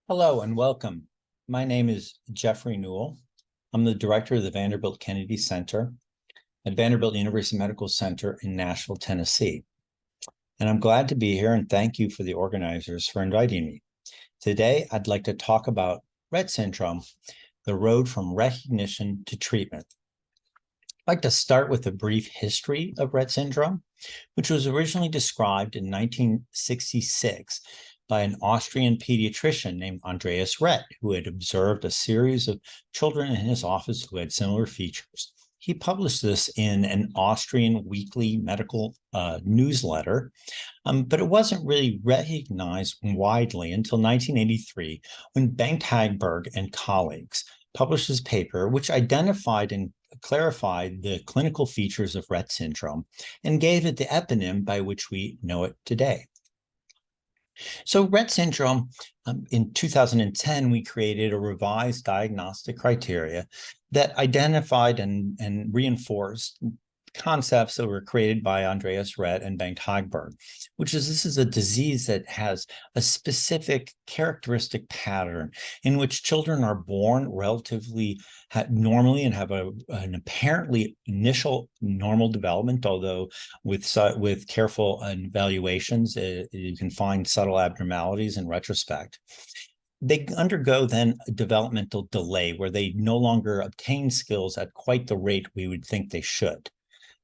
Hello and welcome. My name is Jeffrey Neul. I'm the director of the Vanderbilt Kennedy Center at Vanderbilt University Medical Center in Nashville, Tennessee. And I'm glad to be here and thank you for the organizers for inviting me. Today, I'd like to talk about Rett syndrome, the road from recognition to treatment. I'd like to start with a brief history of Rett syndrome, which was originally described in 1966 by an Austrian pediatrician named Andreas Rett, who had observed a series of children in his office who had similar features. He published this in an Austrian weekly medical newsletter, but it wasn't really recognized widely until 1983 when Bengt Hagberg and colleagues published this paper, which identified and clarified the clinical features of Rett syndrome and gave it the eponym by which we know it today. So Rett syndrome, in 2010, we created a revised diagnostic criteria that identified and reinforced concepts that were created by Andreas Rett and Bengt Hagberg, which is this is a disease that has a specific characteristic pattern in which children are born relatively normally and have an apparently initial normal development, although with careful evaluations, you can find subtle abnormalities in retrospect. They undergo then a developmental delay where they no longer obtain skills at quite the rate we would think they should.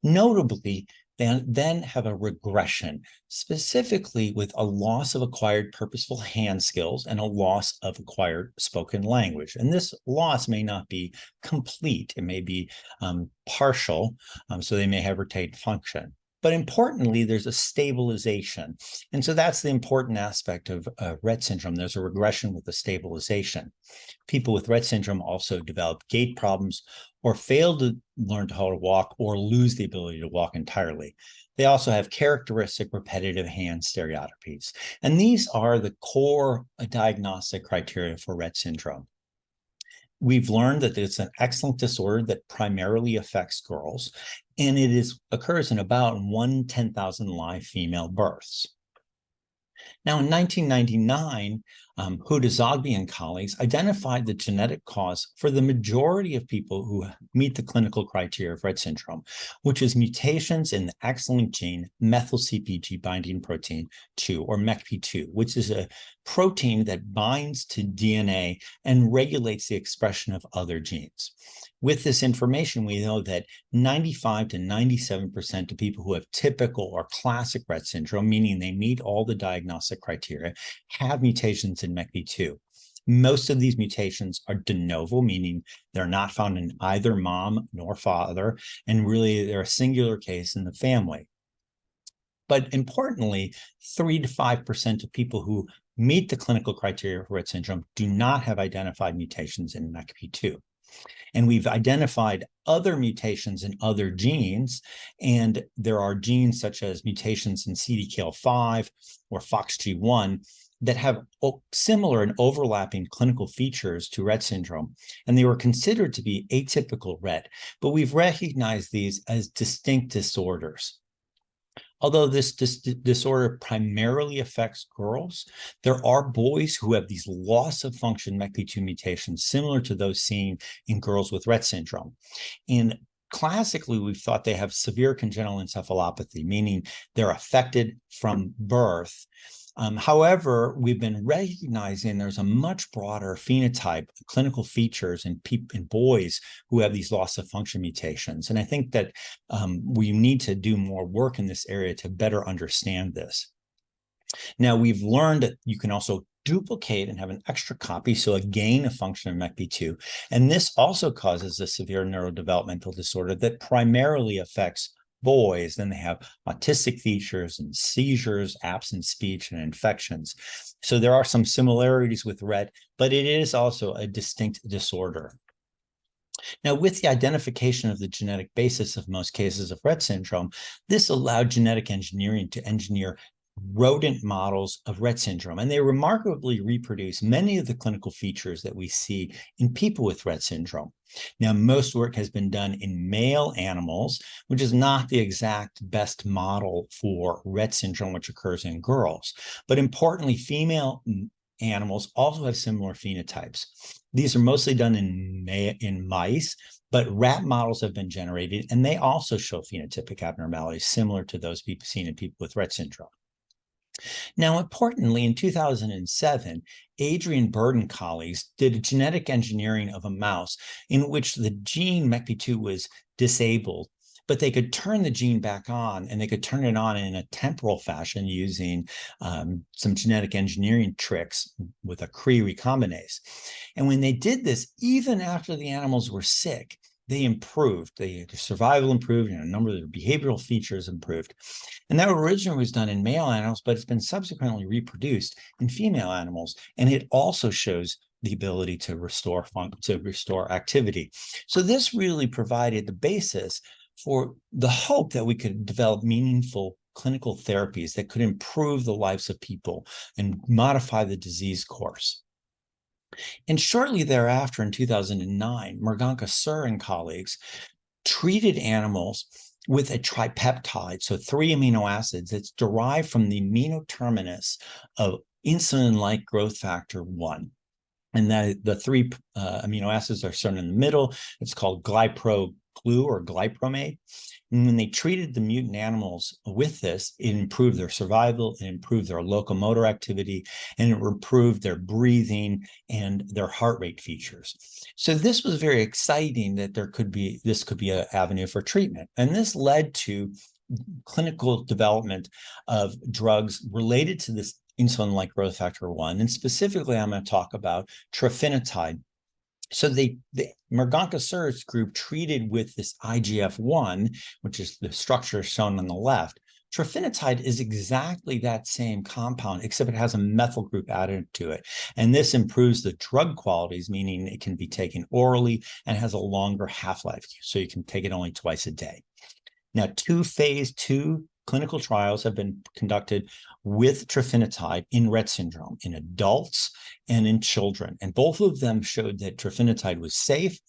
Notably, they then have a regression, specifically with a loss of acquired purposeful hand skills and a loss of acquired spoken language. And this loss may not be complete. It may be partial, so they may have retained function. But importantly, there's a stabilization. And so that's the important aspect of Rett syndrome. There's a regression with a stabilization. People with Rett syndrome also develop gait problems or fail to learn how to walk or lose the ability to walk entirely. They also have characteristic repetitive hand stereotypies. And these are the core diagnostic criteria for Rett syndrome. We've learned that it's an X-linked disorder that primarily affects girls, and it occurs in about 1 in 10,000 live female births. Now, in 1999, Huda Zogby and colleagues identified the genetic cause for the majority of people who meet the clinical criteria of Rett syndrome, which is mutations in the X-linked gene methyl-CpG binding protein 2, or MECP2, which is a protein that binds to DNA and regulates the expression of other genes. With this information, we know that 95 to 97% of people who have typical or classic Rett syndrome, meaning they meet all the diagnostic criteria, have mutations in MECP2. Most of these mutations are de novo, meaning they're not found in either mom nor father, and really they're a singular case in the family. But importantly, 3 to 5% of people who meet the clinical criteria for Rett syndrome do not have identified mutations in MECP2. And we've identified other mutations in other genes, and there are genes such as mutations in CDKL5 or FOXG1 that have similar and overlapping clinical features to Rett syndrome, and they were considered to be atypical Rett, but we've recognized these as distinct disorders. Although this disorder primarily affects girls, there are boys who have these loss of function MECP2 mutations similar to those seen in girls with Rett syndrome. And classically, we've thought they have severe congenital encephalopathy, meaning they're affected from birth. However, we've been recognizing there's a much broader phenotype, clinical features in boys who have these loss of function mutations. And I think that we need to do more work in this area to better understand this. Now, we've learned that you can also duplicate and have an extra copy, so a gain of function of MECP2. And this also causes a severe neurodevelopmental disorder that primarily affects boys. Then they have autistic features and seizures, absent speech, and infections. So there are some similarities with Rett, but it is also a distinct disorder. Now, with the identification of the genetic basis of most cases of Rett syndrome, this allowed genetic engineering to engineer rodent models of Rett syndrome, and they remarkably reproduce many of the clinical features that we see in people with Rett syndrome. Now, most work has been done in male animals, which is not the exact best model for Rett syndrome, which occurs in girls. But importantly, female animals also have similar phenotypes. These are mostly done in mice, but rat models have been generated, and they also show phenotypic abnormalities similar to those seen in people with Rett syndrome. Now, importantly, in 2007, Adrian Bird and colleagues did a genetic engineering of a mouse in which the gene MECP2 was disabled, but they could turn the gene back on, and they could turn it on in a temporal fashion using some genetic engineering tricks with a Cre recombinase. And when they did this, even after the animals were sick, they improved. Their survival improved, and a number of their behavioral features improved. And that originally was done in male animals, but it's been subsequently reproduced in female animals. And it also shows the ability to restore activity. So this really provided the basis for the hope that we could develop meaningful clinical therapies that could improve the lives of people and modify the disease course. And shortly thereafter, in 2009, Mrganka Sur and colleagues treated animals with a tripeptide, so 3 amino acids that's derived from the amino terminus of insulin-like growth factor 1. And the 3 amino acids are shown in the middle. It's called glypro glue or glypromate. And when they treated the mutant animals with this, it improved their survival, it improved their locomotor activity, and it improved their breathing and their heart rate features. So this was very exciting that this could be an avenue for treatment. And this led to clinical development of drugs related to this insulin-like growth factor 1. And specifically, I'm going to talk about trofinetide. So the Mrganka Sur's group treated with this IGF-1, which is the structure shown on the left. Trofinetide is exactly that same compound, except it has a methyl group added to it. And this improves the drug qualities, meaning it can be taken orally and has a longer half-life. So you can take it only twice a day. Now, 2 phase 2 clinical trials have been conducted with trofinetide in Rett syndrome in adults and in children. And both of them showed that trofinetide was safe,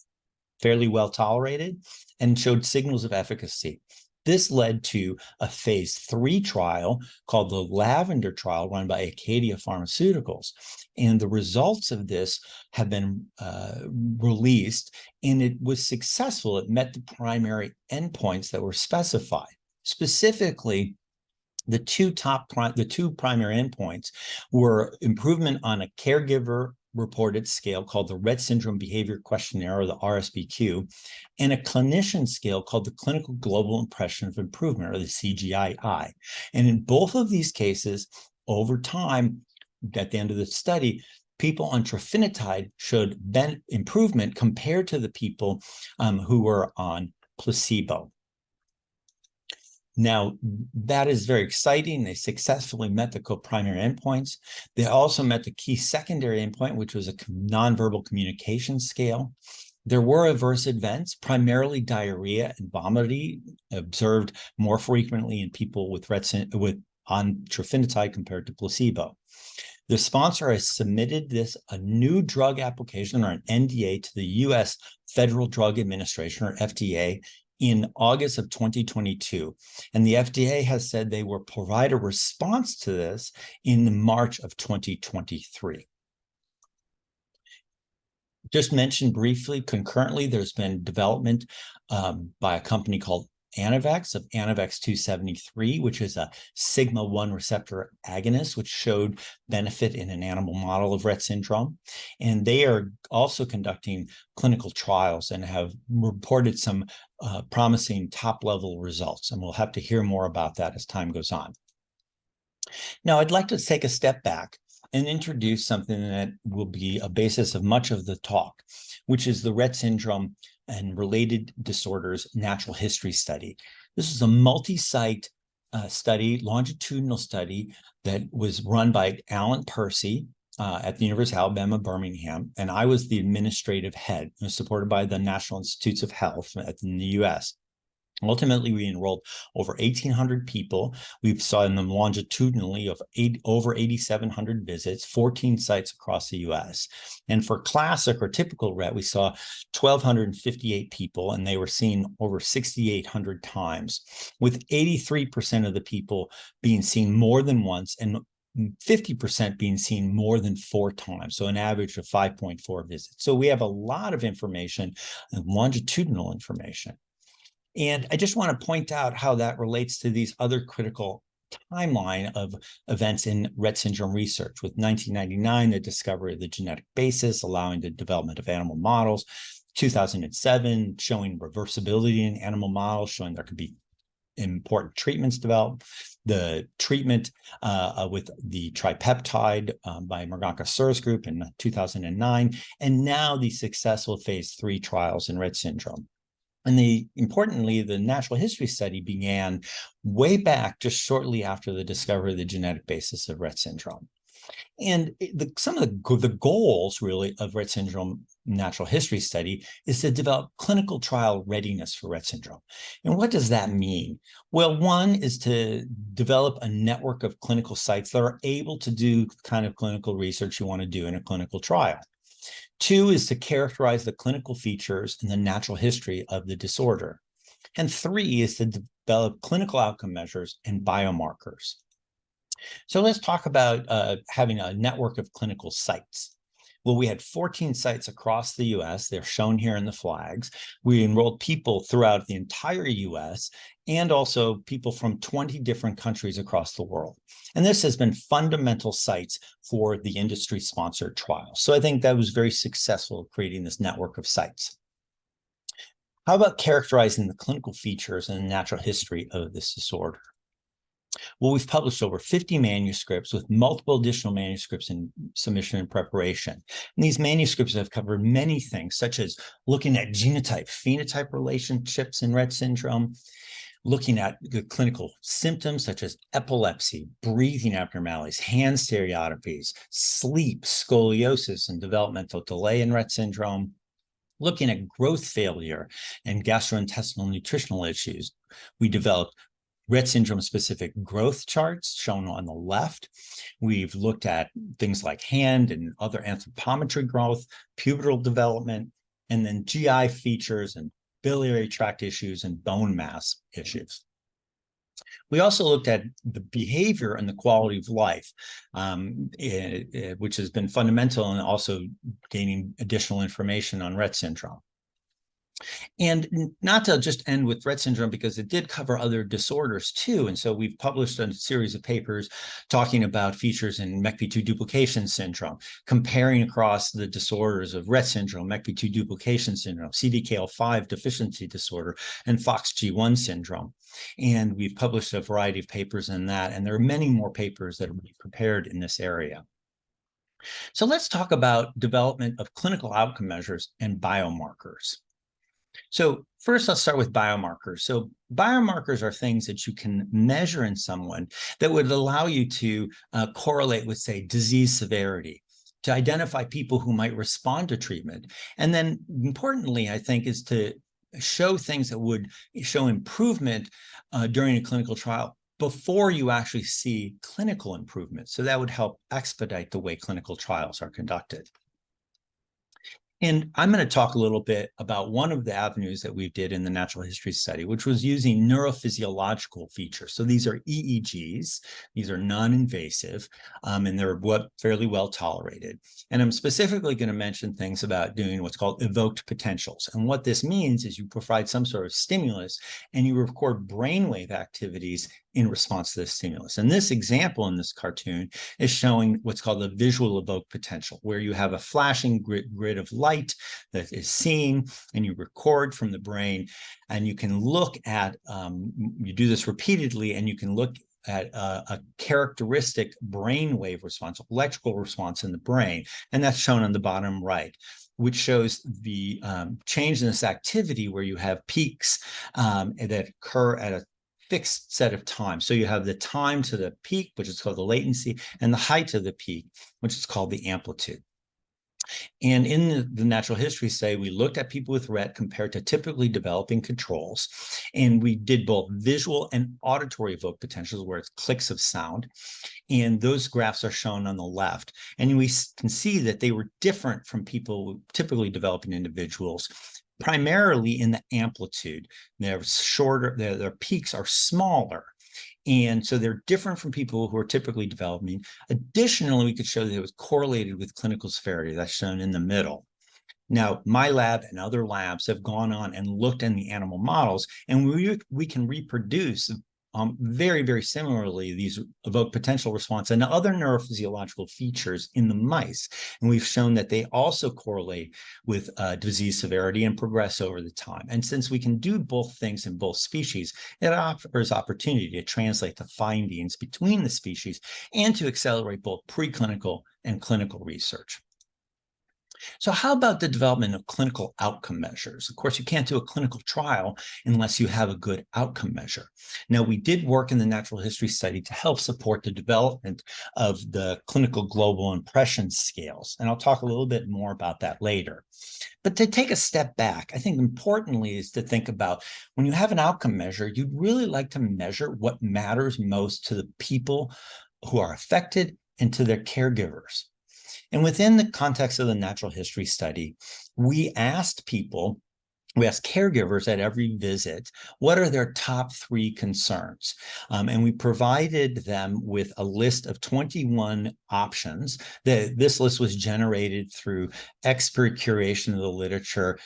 fairly well tolerated, and showed signals of efficacy. This led to a phase 3 trial called the Lavender trial run by Acadia Pharmaceuticals. And the results of this have been released, and it was successful. It met the primary endpoints that were specified. Specifically, the two primary endpoints were improvement on a caregiver reported scale called the Rett Syndrome Behavior Questionnaire, or the RSBQ, and a clinician scale called the Clinical Global Impression of Improvement, or the CGI-I. And in both of these cases, over time, at the end of the study, people on trofinetide showed improvement compared to the people who were on placebo. Now, that is very exciting. They successfully met the co-primary endpoints. They also met the key secondary endpoint, which was a nonverbal communication scale. There were adverse events, primarily diarrhea and vomiting, observed more frequently in people with on trofinetide compared to placebo. The sponsor has submitted a new drug application, or an NDA, to the U.S. Federal Drug Administration, or FDA, in August of 2022. And the FDA has said they will provide a response to this in March of 2023. Just mentioned briefly, concurrently, there's been development by a company called Anavex of Anavex 273, which is a sigma-1 receptor agonist, which showed benefit in an animal model of Rett syndrome. And they are also conducting clinical trials and have reported some promising top-level results. And we'll have to hear more about that as time goes on. Now, I'd like to take a step back and introduce something that will be a basis of much of the talk, which is the Rett syndrome and related disorders natural history study. This is a multi-site study, longitudinal study that was run by Alan Percy at the University of Alabama, Birmingham, and I was the administrative head. It was supported by the National Institutes of Health in the US. Ultimately, we enrolled over 1,800 people. We saw in them longitudinally of over 8,700 visits, 14 sites across the U.S. And for classic or typical Rett, we saw 1,258 people, and they were seen over 6,800 times, with 83% of the people being seen more than once and 50% being seen more than 4 times, so an average of 5.4 visits. So we have a lot of information, longitudinal information. And I just want to point out how that relates to these other critical timeline of events in Rett syndrome research. With 1999, the discovery of the genetic basis, allowing the development of animal models. 2007, showing reversibility in animal models, showing there could be important treatments developed. The treatment with the tripeptide by Morganka Sur's group in 2009, and now the successful phase 3 trials in Rett syndrome. And importantly, the natural history study began way back just shortly after the discovery of the genetic basis of Rett syndrome. And some of the goals, really, of Rett syndrome natural history study is to develop clinical trial readiness for Rett syndrome. And what does that mean? Well, one is to develop a network of clinical sites that are able to do the kind of clinical research you want to do in a clinical trial. 2 is to characterize the clinical features and the natural history of the disorder. And 3 is to develop clinical outcome measures and biomarkers. So let's talk about having a network of clinical sites. Well, we had 14 sites across the US. They're shown here in the flags. We enrolled people throughout the entire US and also people from 20 different countries across the world. And this has been fundamental sites for the industry-sponsored trials. So I think that was very successful, creating this network of sites. How about characterizing the clinical features and the natural history of this disorder? Well, we've published over 50 manuscripts with multiple additional manuscripts in submission and preparation. And these manuscripts have covered many things, such as looking at genotype-phenotype relationships in Rett syndrome, looking at the clinical symptoms such as epilepsy, breathing abnormalities, hand stereotypies, sleep, scoliosis, and developmental delay in Rett syndrome, looking at growth failure and gastrointestinal nutritional issues. We developed Rett syndrome-specific growth charts shown on the left. We've looked at things like hand and other anthropometry growth, pubertal development, and then GI features and biliary tract issues and bone mass issues. We also looked at the behavior and the quality of life, which has been fundamental in also gaining additional information on Rett syndrome. And not to just end with Rett syndrome, because it did cover other disorders too. And so we've published a series of papers talking about features in MECP2 duplication syndrome, comparing across the disorders of Rett syndrome, MECP2 duplication syndrome, CDKL5 deficiency disorder, and FOXG1 syndrome. And we've published a variety of papers in that. And there are many more papers that are being prepared in this area. So let's talk about development of clinical outcome measures and biomarkers. So first, let's start with biomarkers. So biomarkers are things that you can measure in someone that would allow you to correlate with, say, disease severity, to identify people who might respond to treatment. And then importantly, I think, is to show things that would show improvement during a clinical trial before you actually see clinical improvement. So that would help expedite the way clinical trials are conducted. And I'm going to talk a little bit about one of the avenues that we did in the natural history study, which was using neurophysiological features. So these are EEGs. These are non-invasive, and they're fairly well tolerated. And I'm specifically going to mention things about doing what's called evoked potentials. And what this means is you provide some sort of stimulus and you record brainwave activities in response to this stimulus. And this example in this cartoon is showing what's called a visual evoked potential, where you have a flashing grid of light that is seen, and you record from the brain, and you can look at, you do this repeatedly, and you can look at a characteristic brainwave response, electrical response in the brain, and that's shown on the bottom right, which shows the change in this activity where you have peaks that occur at a fixed set of time. So you have the time to the peak, which is called the latency, and the height to the peak, which is called the amplitude. And in the natural history study, we looked at people with Rett compared to typically developing controls. And we did both visual and auditory evoked potentials, where it's clicks of sound. And those graphs are shown on the left. And we can see that they were different from people typically developing individuals, primarily in the amplitude. They're shorter, their peaks are smaller. And so they're different from people who are typically developing. Additionally, we could show that it was correlated with clinical severity. That's shown in the middle. Now, my lab and other labs have gone on and looked in the animal models, and we can reproduce very, very similarly, these evoke potential response and other neurophysiological features in the mice. And we've shown that they also correlate with disease severity and progress over the time. And since we can do both things in both species, it offers opportunity to translate the findings between the species and to accelerate both preclinical and clinical research. So how about the development of clinical outcome measures? Of course, you can't do a clinical trial unless you have a good outcome measure. Now, we did work in the natural history study to help support the development of the clinical global impression scales. And I'll talk a little bit more about that later. But to take a step back, I think importantly is to think about when you have an outcome measure, you'd really like to measure what matters most to the people who are affected and to their caregivers. And within the context of the natural history study, we asked caregivers at every visit, what are their top 3 concerns? And we provided them with a list of 21 options. This list was generated through expert curation of the literature,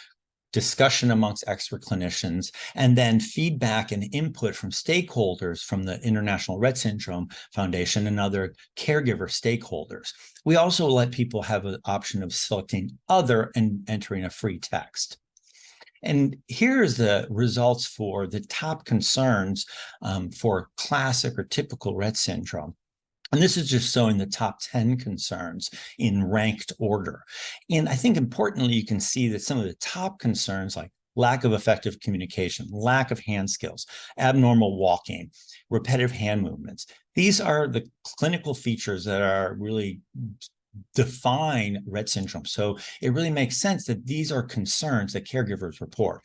discussion amongst expert clinicians, and then feedback and input from stakeholders from the International Rett Syndrome Foundation and other caregiver stakeholders. We also let people have an option of selecting other and entering a free text. And here's the results for the top concerns for classic or typical Rett syndrome. And this is just showing the top 10 concerns in ranked order. And I think importantly, you can see that some of the top concerns like lack of effective communication, lack of hand skills, abnormal walking, repetitive hand movements. These are the clinical features that are really define Rett syndrome. So it really makes sense that these are concerns that caregivers report.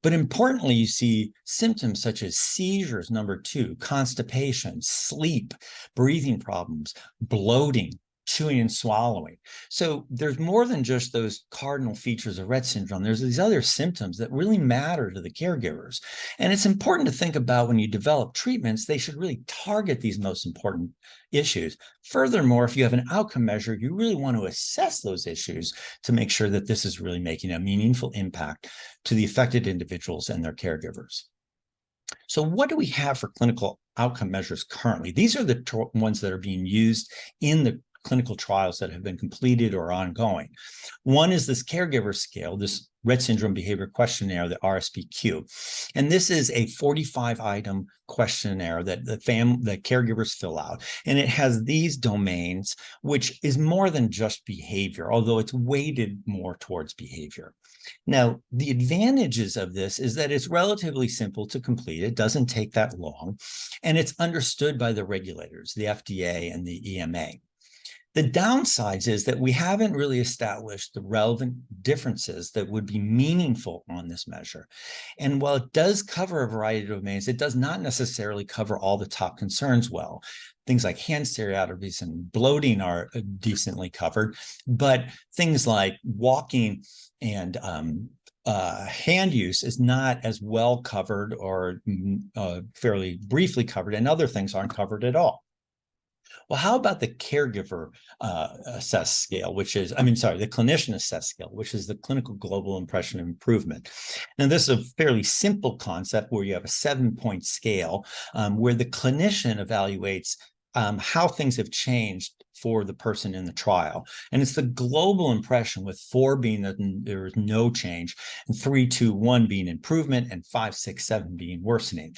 But importantly, you see symptoms such as seizures, number 2, constipation, sleep, breathing problems, bloating, chewing and swallowing. So there's more than just those cardinal features of Rett syndrome. There's these other symptoms that really matter to the caregivers. And it's important to think about when you develop treatments, they should really target these most important issues. Furthermore, if you have an outcome measure, you really want to assess those issues to make sure that this is really making a meaningful impact to the affected individuals and their caregivers. So what do we have for clinical outcome measures currently? These are the ones that are being used in the clinical trials that have been completed or ongoing. One is this caregiver scale, this Rett Syndrome Behavior Questionnaire, the RSBQ. And this is a 45-item questionnaire that the caregivers fill out. And it has these domains, which is more than just behavior, although it's weighted more towards behavior. Now, the advantages of this is that it's relatively simple to complete. It doesn't take that long, and it's understood by the regulators, the FDA and the EMA. The downsides is that we haven't really established the relevant differences that would be meaningful on this measure. And while it does cover a variety of domains, it does not necessarily cover all the top concerns well. Things like hand stereotypies and bloating are decently covered, but things like walking and hand use is not as well covered or fairly briefly covered, and other things aren't covered at all. Well, how about the caregiver assessed scale, the clinician assessed scale, which is the clinical global impression of improvement. Now, this is a fairly simple concept where you have a 7-point scale where the clinician evaluates how things have changed for the person in the trial. And it's the global impression, with 4 being that there is no change, and 3, 2, 1 being improvement, and 5, 6, 7 being worsening.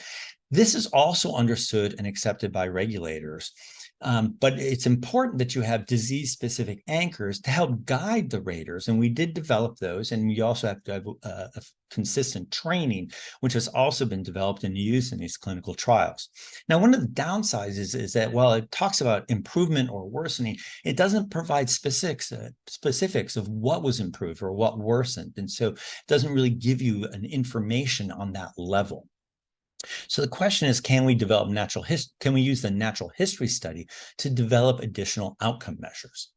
This is also understood and accepted by regulators. But it's important that you have disease-specific anchors to help guide the raters, and we did develop those, and we also have to have a consistent training, which has also been developed and used in these clinical trials. Now, one of the downsides is that while it talks about improvement or worsening, it doesn't provide specifics of what was improved or what worsened, and so it doesn't really give you an information on that level. So the question is, can we use the natural history study to develop additional outcome measures?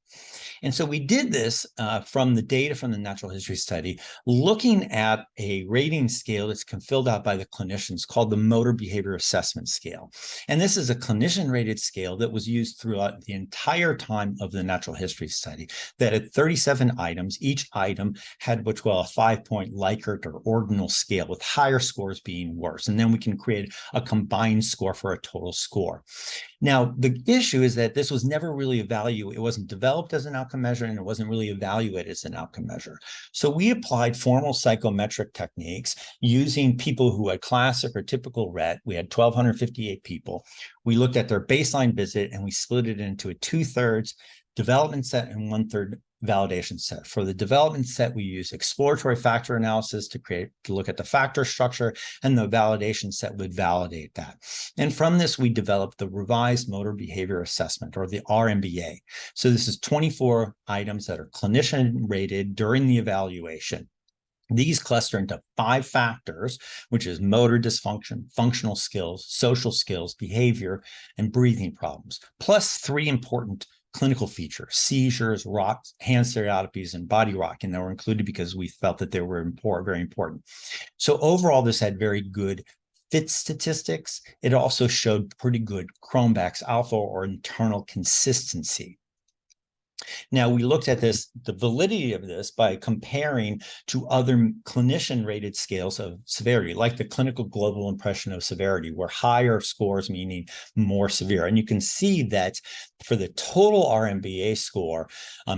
And so we did this from the data from the natural history study, looking at a rating scale that's filled out by the clinicians called the Motor Behavior Assessment Scale. And this is a clinician-rated scale that was used throughout the entire time of the natural history study, that had 37 items. Each item had what's called a 5-point Likert or ordinal scale, with higher scores being worse. And then we can create a combined score for a total score. Now, the issue is that this was never really evaluated. It wasn't developed as an outcome measure, and it wasn't really evaluated as an outcome measure. So we applied formal psychometric techniques using people who had classic or typical Rett. We had 1,258 people. We looked at their baseline visit, and we split it into a 2/3 development set and 1/3 validation set. For the development set, we use exploratory factor analysis to look at the factor structure, and the validation set would validate that. And from this, we developed the revised motor behavior assessment, or the RMBA. So this is 24 items that are clinician rated during the evaluation. These cluster into 5 factors, which is motor dysfunction, functional skills, social skills, behavior, and breathing problems, plus 3 important clinical features: seizures, rocks, hand stereotypies, and body rocking, that were included because we felt that they were very important. So overall, this had very good fit statistics. It also showed pretty good Cronbach's alpha, or internal consistency. Now, we looked at the validity of this by comparing to other clinician-rated scales of severity, like the Clinical Global Impression of Severity, where higher scores meaning more severe. And you can see that for the total RMBA score,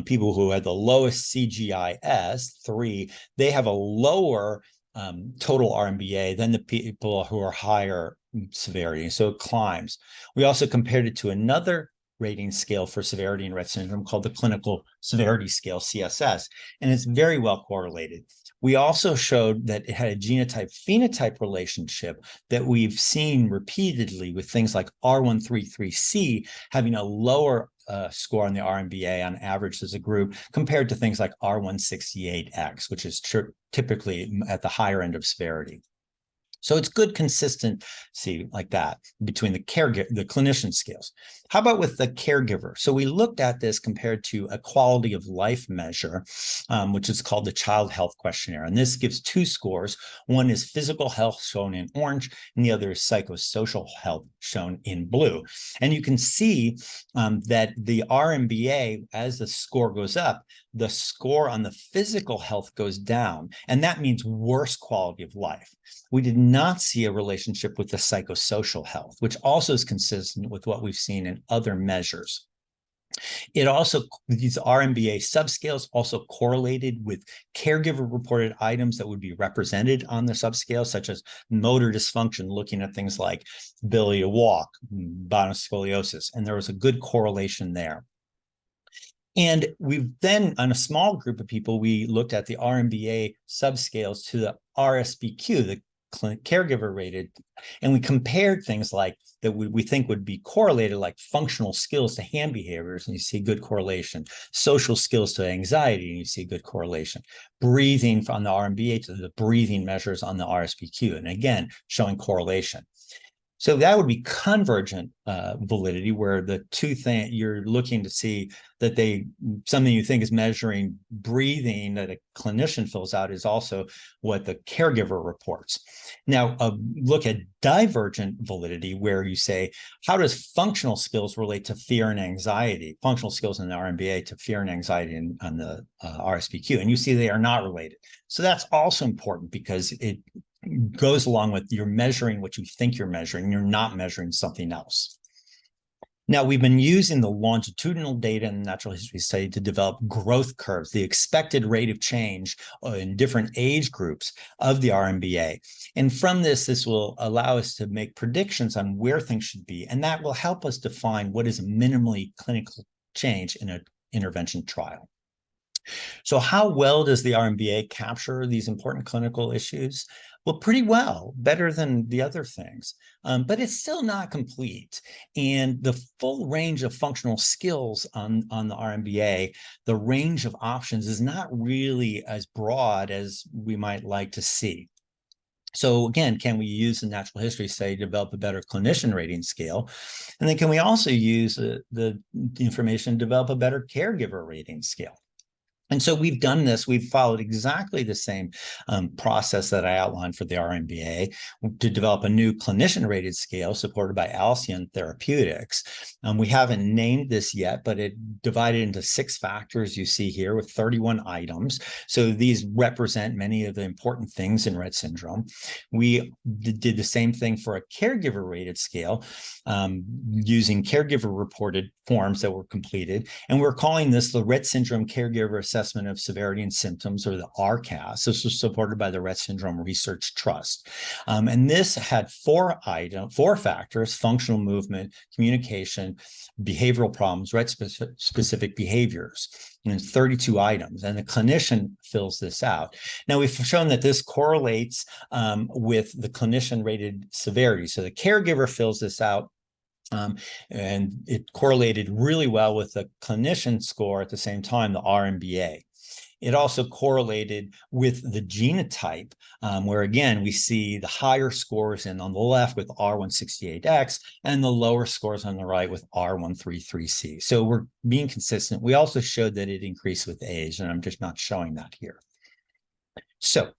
people who had the lowest CGI-S, 3, they have a lower total RMBA than the people who are higher severity. So it climbs. We also compared it to another rating scale for severity in Rett syndrome called the Clinical Severity Scale, CSS, and it's very well correlated. We also showed that it had a genotype-phenotype relationship that we've seen repeatedly with things like R133C having a lower score on the RMBA on average as a group, compared to things like R168X, which is typically at the higher end of severity. So it's good consistency like that between the clinician scales. How about with the caregiver? So we looked at this compared to a quality of life measure, which is called the Child Health Questionnaire. And this gives 2 scores. One is physical health, shown in orange, and the other is psychosocial health, shown in blue. And you can see that the RMBA, as the score goes up, the score on the physical health goes down, and that means worse quality of life. We did not see a relationship with the psychosocial health, which also is consistent with what we've seen in other measures. It also, these RMBA subscales also correlated with caregiver-reported items that would be represented on the subscale, such as motor dysfunction, looking at things like ability to walk, bottom scoliosis, and there was a good correlation there. And we've then, on a small group of people, we looked at the RMBA subscales to the RSBQ, the caregiver rated, and we compared things like that we think would be correlated, like functional skills to hand behaviors, and you see good correlation. Social skills to anxiety, and you see good correlation. Breathing on the RMBA to the breathing measures on the RSBQ, and again, showing correlation. So that would be convergent validity, where the two things you're looking to see that something you think is measuring breathing that a clinician fills out is also what the caregiver reports. Now, look at divergent validity, where you say, how does functional skills relate to fear and anxiety? Functional skills in the RMBA to fear and anxiety on the RSBQ, and you see they are not related. So that's also important, because it goes along with you're measuring what you think you're measuring, you're not measuring something else. Now, we've been using the longitudinal data in the natural history study to develop growth curves, the expected rate of change in different age groups of the RMBA. And from this will allow us to make predictions on where things should be, and that will help us define what is a minimally clinical change in an intervention trial. So how well does the RMBA capture these important clinical issues? Well, pretty well, better than the other things, but it's still not complete. And the full range of functional skills on the RMBA, the range of options is not really as broad as we might like to see. So again, can we use the natural history study to develop a better clinician rating scale? And then can we also use the information to develop a better caregiver rating scale? And so we've done this. We've followed exactly the same process that I outlined for the RMBA to develop a new clinician-rated scale supported by Alcyon Therapeutics. We haven't named this yet, but it divided into 6 factors you see here with 31 items. So these represent many of the important things in Rett syndrome. We did the same thing for a caregiver-rated scale using caregiver-reported forms that were completed. And we're calling this the Rett Syndrome Caregiver Assessment of Severity and Symptoms, or the RCAS. This was supported by the Rett Syndrome Research Trust. And this had 4 factors: functional movement, communication, behavioral problems, Rett-specific behaviors, and 32 items. And the clinician fills this out. Now, we've shown that this correlates with the clinician-rated severity. So the caregiver fills this out, and it correlated really well with the clinician score at the same time, the RMBA. It also correlated with the genotype, where again, we see the higher scores on the left with R168X and the lower scores on the right with R133C. So we're being consistent. We also showed that it increased with age, and I'm just not showing that here. So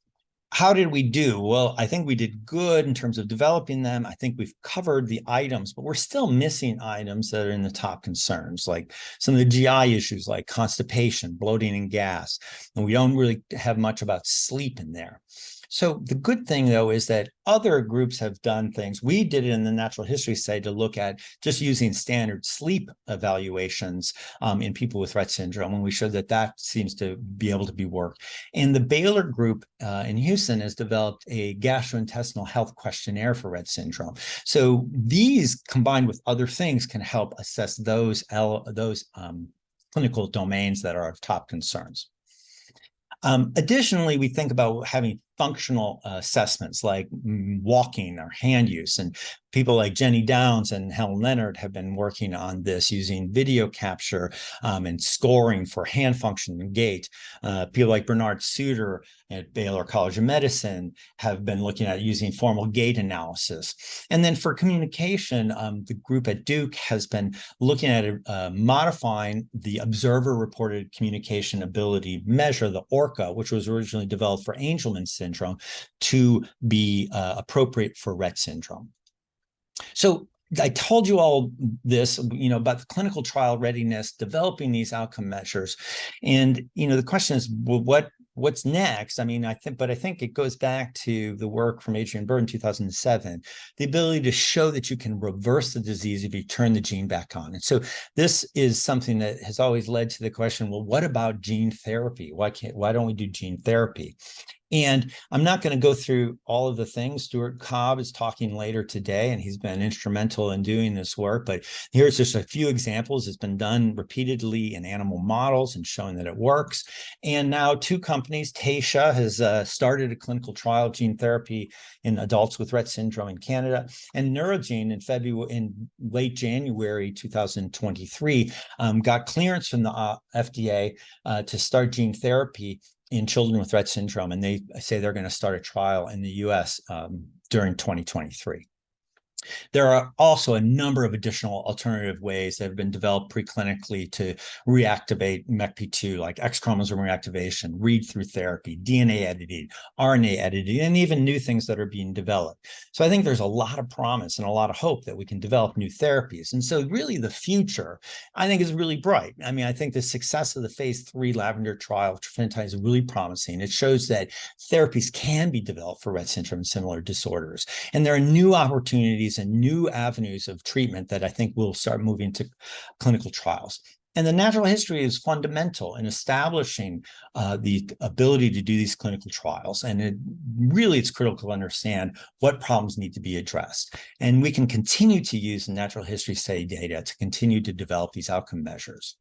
how did we do? Well, I think we did good in terms of developing them. I think we've covered the items, but we're still missing items that are in the top concerns, like some of the GI issues like constipation, bloating, and gas. And we don't really have much about sleep in there. So the good thing, though, is that other groups have done things. We did it in the natural history study to look at just using standard sleep evaluations in people with Rett syndrome, and we showed that that seems to be able to be worked. And the Baylor group in Houston has developed a gastrointestinal health questionnaire for Rett syndrome. So these, combined with other things, can help assess those clinical domains that are of top concerns. Additionally, we think about having functional assessments like walking or hand use, and people like Jenny Downs and Helen Leonard have been working on this using video capture and scoring for hand function and gait. People like Bernard Suter at Baylor College of Medicine have been looking at using formal gait analysis. And then for communication, the group at Duke has been looking at modifying the observer-reported communication ability measure, the ORCA, which was originally developed for Angelman syndrome, to be appropriate for Rett syndrome. So I told you all this, about the clinical trial readiness, developing these outcome measures. And, the question is, well, what's next? I think it goes back to the work from Adrian Bird in 2007, the ability to show that you can reverse the disease if you turn the gene back on. And so this is something that has always led to the question, well, what about gene therapy? Why don't we do gene therapy? And I'm not going to go through all of the things. Stuart Cobb is talking later today, and he's been instrumental in doing this work. But here's just a few examples. It's been done repeatedly in animal models and showing that it works. And now 2 companies, Taysha has started a clinical trial of gene therapy in adults with Rett syndrome in Canada, and Neurogene in late January 2023 got clearance from the FDA to start gene therapy in children with Rett syndrome, and they say they're going to start a trial in the US during 2023. There are also a number of additional alternative ways that have been developed preclinically to reactivate MECP2, like X chromosome reactivation, read-through therapy, DNA editing, RNA editing, and even new things that are being developed. So I think there's a lot of promise and a lot of hope that we can develop new therapies. And so really the future, I think, is really bright. I think the success of the phase 3 Lavender trial of trofinetide is really promising. It shows that therapies can be developed for Rett syndrome and similar disorders. And there are new opportunities and new avenues of treatment that I think will start moving to clinical trials. And the natural history is fundamental in establishing the ability to do these clinical trials. And it's critical to understand what problems need to be addressed. And we can continue to use the natural history study data to continue to develop these outcome measures.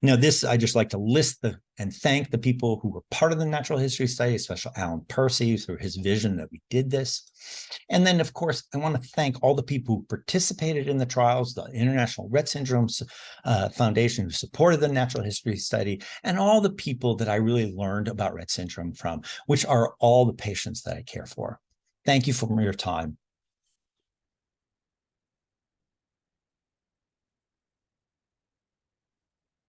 Now, I just like to list and thank the people who were part of the natural history study, especially Alan Percy, through his vision that we did this. And then, of course, I want to thank all the people who participated in the trials, the International Rett Syndrome Foundation, who supported the natural history study, and all the people that I really learned about Rett syndrome from, which are all the patients that I care for. Thank you for your time.